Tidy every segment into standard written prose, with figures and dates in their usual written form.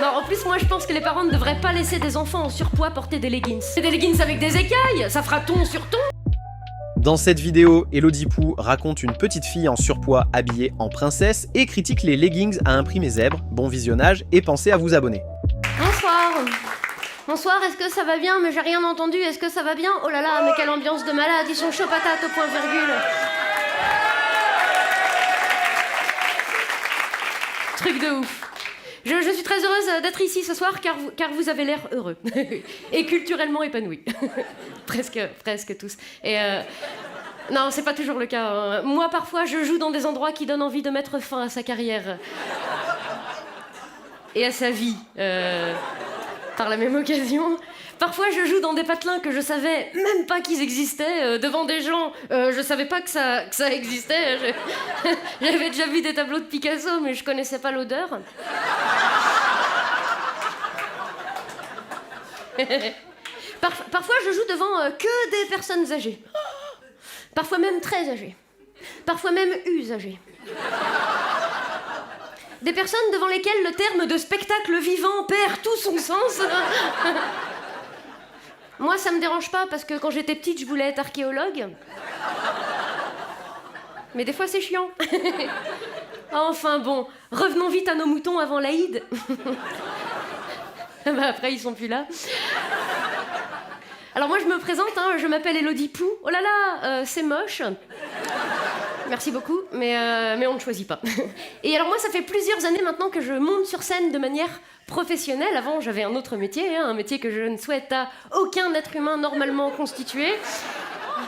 Non, en plus, moi, je pense que les parents ne devraient pas laisser des enfants en surpoids porter des leggings. Des leggings avec des écailles, ça fera ton sur ton. Dans cette vidéo, Elodie Pou raconte une petite fille en surpoids habillée en princesse et critique les leggings à imprimer zèbre. Bon visionnage et pensez à vous abonner. Bonsoir. Bonsoir, est-ce que ça va bien? Mais j'ai rien entendu, est-ce que ça va bien? Oh là là, mais quelle ambiance de malade, ils sont chauds patates au point virgule. Truc de ouf. Je suis très heureuse d'être ici ce soir car vous avez l'air heureux et culturellement épanoui. presque tous. Et non, c'est pas toujours le cas. Hein. Moi, parfois, je joue dans des endroits qui donnent envie de mettre fin à sa carrière et à sa vie par la même occasion. Parfois, je joue dans des patelins que je savais même pas qu'ils existaient, devant des gens. Je savais pas que ça existait. J'avais déjà vu des tableaux de Picasso, mais je connaissais pas l'odeur. Parfois, je joue devant que des personnes âgées. Parfois même très âgées. Parfois même usagées. Des personnes devant lesquelles le terme de spectacle vivant perd tout son sens. Moi, ça me dérange pas parce que quand j'étais petite, je voulais être archéologue. Mais des fois, c'est chiant. Enfin bon, revenons vite à nos moutons avant l'Aïd. Bah après, ils sont plus là. Alors moi, je me présente, hein, je m'appelle Elodie Pou. Oh là là, c'est moche. Merci beaucoup, mais on ne choisit pas. Et alors moi, ça fait plusieurs années maintenant que je monte sur scène de manière professionnelle. Avant, j'avais un autre métier, hein, un métier que je ne souhaite à aucun être humain normalement constitué.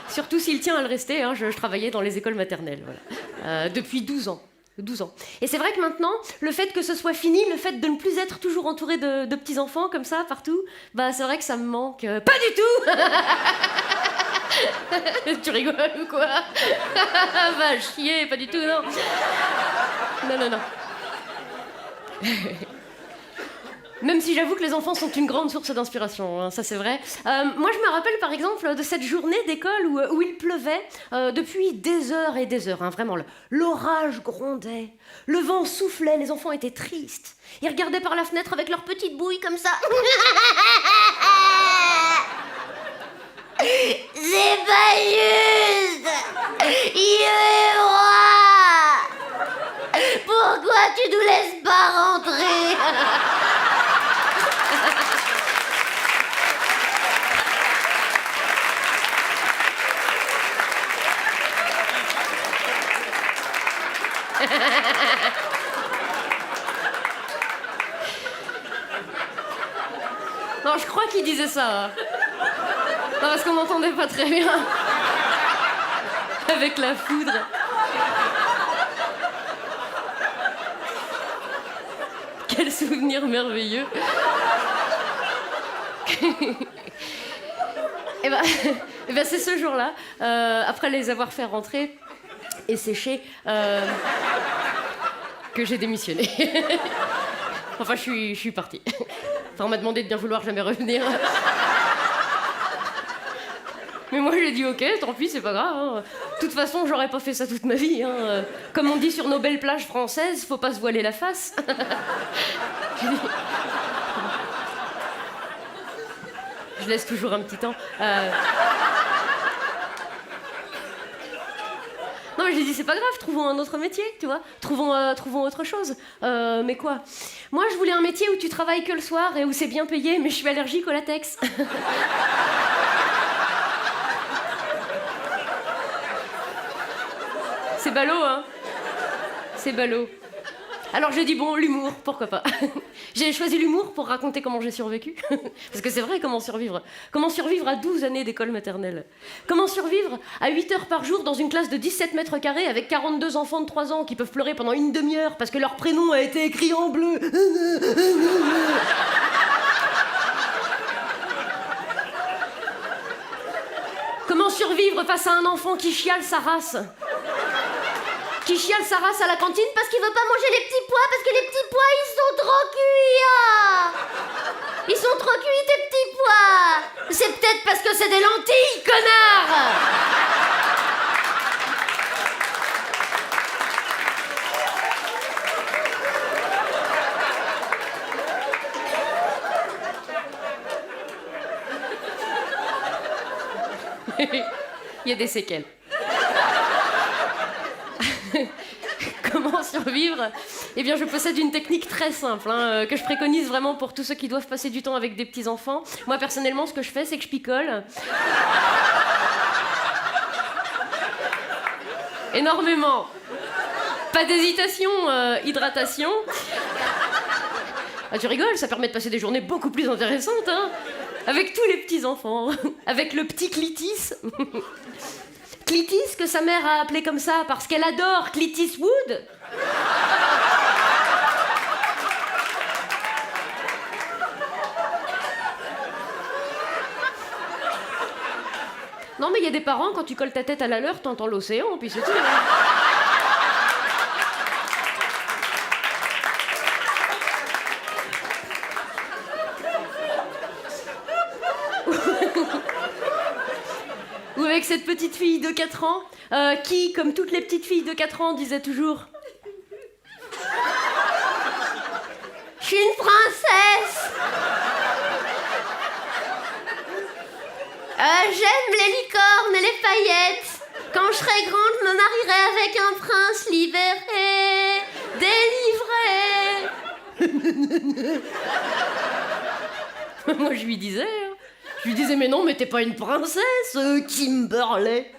Surtout s'il tient à le rester, hein, je travaillais dans les écoles maternelles, voilà. Depuis 12 ans. 12 ans. Et c'est vrai que maintenant, le fait que ce soit fini, le fait de ne plus être toujours entouré de petits-enfants comme ça, partout, bah c'est vrai que ça me manque. Pas du tout. Tu rigoles ou quoi? Va chier, pas du tout, non. Non. Même si j'avoue que les enfants sont une grande source d'inspiration, hein, ça c'est vrai. Moi je me rappelle par exemple de cette journée d'école où il pleuvait depuis des heures et des heures, hein, vraiment. L'orage grondait, le vent soufflait, les enfants étaient tristes. Ils regardaient par la fenêtre avec leurs petites bouilles comme ça. C'est pas juste! Il est roi! Pourquoi tu nous laisses pas rentrer? Non, je crois qu'il disait ça. Hein. Non, parce qu'on n'entendait pas très bien. Avec la foudre. Quel souvenir merveilleux. Et ben c'est ce jour-là, après les avoir fait rentrer et sécher, que j'ai démissionné. Enfin, je suis partie. Enfin, on m'a demandé de bien vouloir jamais revenir. Mais moi, j'ai dit ok, tant pis, c'est pas grave. Hein. De toute façon, j'aurais pas fait ça toute ma vie. Hein. Comme on dit sur nos belles plages françaises, faut pas se voiler la face. Je laisse toujours un petit temps. Non, mais j'ai dit c'est pas grave, trouvons un autre métier, tu vois. Trouvons autre chose. Mais quoi? Moi, je voulais un métier où tu travailles que le soir et où c'est bien payé, mais je suis allergique au latex. C'est ballot, hein. C'est ballot. Alors j'ai dit bon, l'humour, pourquoi pas. J'ai choisi l'humour pour raconter comment j'ai survécu. Parce que c'est vrai, comment survivre? Comment survivre à 12 années d'école maternelle? Comment survivre à 8 heures par jour dans une classe de 17 mètres carrés avec 42 enfants de 3 ans qui peuvent pleurer pendant une demi-heure parce que leur prénom a été écrit en bleu? Comment survivre face à un enfant qui chiale sa race? Qui chiale sa race à la cantine parce qu'il veut pas manger les petits pois, parce que les petits pois, ils sont trop cuits. Ah, ils sont trop cuits, tes petits pois. C'est peut-être parce que c'est des lentilles, connard. Il y a des séquelles. Comment survivre? Eh bien, je possède une technique très simple, hein, que je préconise vraiment pour tous ceux qui doivent passer du temps avec des petits-enfants. Moi, personnellement, ce que je fais, c'est que je picole. Énormément. Pas d'hésitation, hydratation. Ah, tu rigoles, ça permet de passer des journées beaucoup plus intéressantes, hein. Avec tous les petits-enfants. Avec le petit Clitis. Clitis, que sa mère a appelé comme ça parce qu'elle adore Clitis Wood. Non mais il y a des parents, quand tu colles ta tête à la leur, t'entends l'océan, puis c'est tout. Ou avec cette petite fille de 4 ans, qui, comme toutes les petites filles de 4 ans, disait toujours « Je suis une princesse !» J'aime les licornes et les paillettes. Quand je serai grande, je me marierai avec un prince libéré, délivré. Moi, je lui disais, mais non, mais t'es pas une princesse, Kimberley.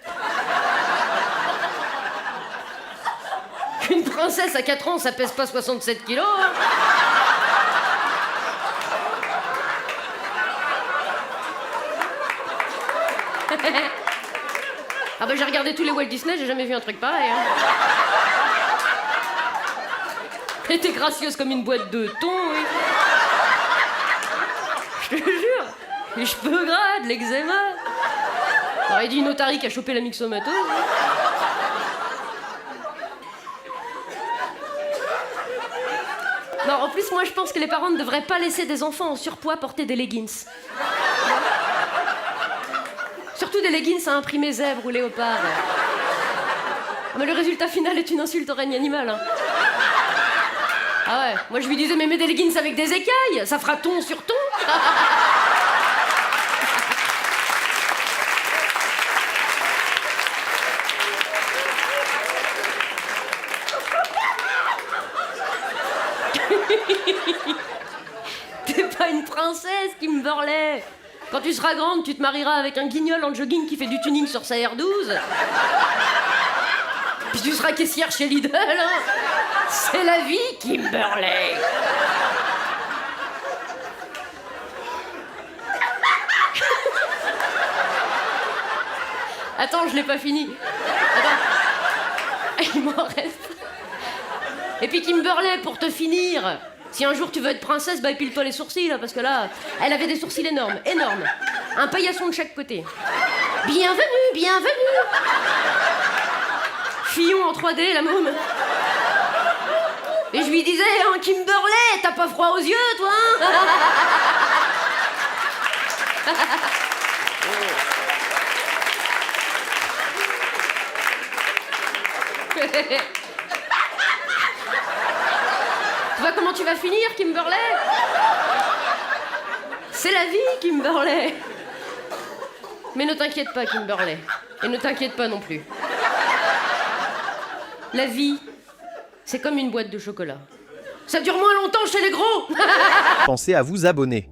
Une princesse à 4 ans, ça pèse pas 67 kilos. Hein. Ah bah j'ai regardé tous les Walt Disney, j'ai jamais vu un truc pareil. Hein. Elle était gracieuse comme une boîte de thon, oui. Je te jure, les cheveux gras, de l'eczéma. T'aurais dit une otarie qui a chopé la myxomatose. Non, en plus, moi je pense que les parents ne devraient pas laisser des enfants en surpoids porter des leggings. Surtout des leggings à imprimer zèbre ou léopard. Ah, mais le résultat final est une insulte au règne animal. Hein. Ah ouais, moi je lui disais, mais mets des leggings avec des écailles, ça fera ton sur ton. T'es pas une princesse, Kimberley. Quand tu seras grande, tu te marieras avec un guignol en jogging qui fait du tuning sur sa R12. Puis tu seras caissière chez Lidl. Hein. C'est la vie, Kimberley. Attends, je l'ai pas fini. Attends. Il m'en reste. Et puis Kimberley, pour te finir... Si un jour tu veux être princesse, bah épile-toi les sourcils, là, parce que là, elle avait des sourcils énormes. Un paillasson de chaque côté. Bienvenue, bienvenue. Fillon en 3D, la môme. Et je lui disais, hein, Kimberley, t'as pas froid aux yeux, toi, hein? Tu vois comment tu vas finir, Kimberley? C'est la vie, Kimberley. Mais ne t'inquiète pas, Kimberley. Et ne t'inquiète pas non plus. La vie, c'est comme une boîte de chocolat. Ça dure moins longtemps chez les gros. Pensez à vous abonner.